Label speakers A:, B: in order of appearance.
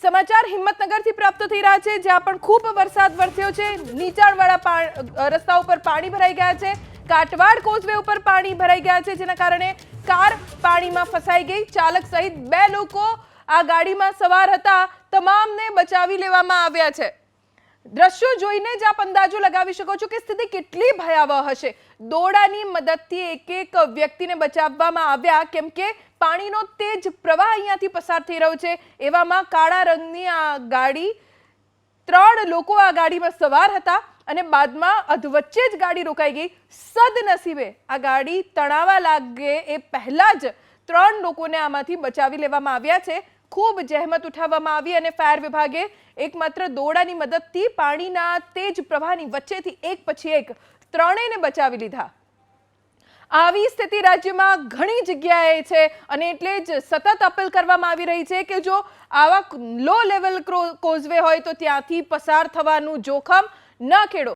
A: સમાચાર હિંમતનગરથી પ્રાપ્ત થઈ રહ્યા છે, જ્યાં પણ ખૂબ વરસાદ વરસ્યો છે। નીચાણવાળા રસ્તા ઉપર પાણી ભરાઈ ગયા છે। કાટવાડ કોઝવે ઉપર પાણી ભરાઈ ગયા છે, જેના કારણે કાર પાણીમાં ફસાઈ ગઈ। ચાલક સહિત 2 લોકો આ ગાડીમાં સવાર હતા, તમામને બચાવી લેવામાં આવ્યા છે। દ્રશ્યો જોઈને જ આપ અંદાજો લગાવી શકો છો કે સ્થિતિ કેટલી ભયાવહ હશે। દોરડાની મદદથી એક વ્યક્તિને બચાવવામાં આવ્યા, કેમ કે પાણીનો તેજ પ્રવાહ અહીંયાથી પસાર થઈ રહ્યો છે। એવામાં કાળા રંગની આ ગાડી, 3 લોકો આ ગાડીમાં સવાર હતા અને બાદમાં અધવચ્ચે જ ગાડી રોકાઈ ગઈ। સદનસીબે આ ગાડી તણાવા લાગે એ પહેલા જ 3 લોકોને આમાંથી બચાવી લેવામાં આવ્યા છે। ખૂબ જહેમત ઉઠાવવામાં આવી અને ફાયર વિભાગે એકમાત્ર દોરડાની મદદથી પાણીના તેજ પ્રવાહની વચ્ચેથી એક પછી એક 3ને બચાવી લીધા। આવી સ્થિતિ રાજ્યમાં ઘણી જગ્યાએ છે અને એટલે જ સતત અપીલ કરવામાં આવી રહી છે કે જો આવા લો લેવલ કોઝવે હોય તો ત્યાંથી પસાર થવાનું જોખમ ન ખેડો।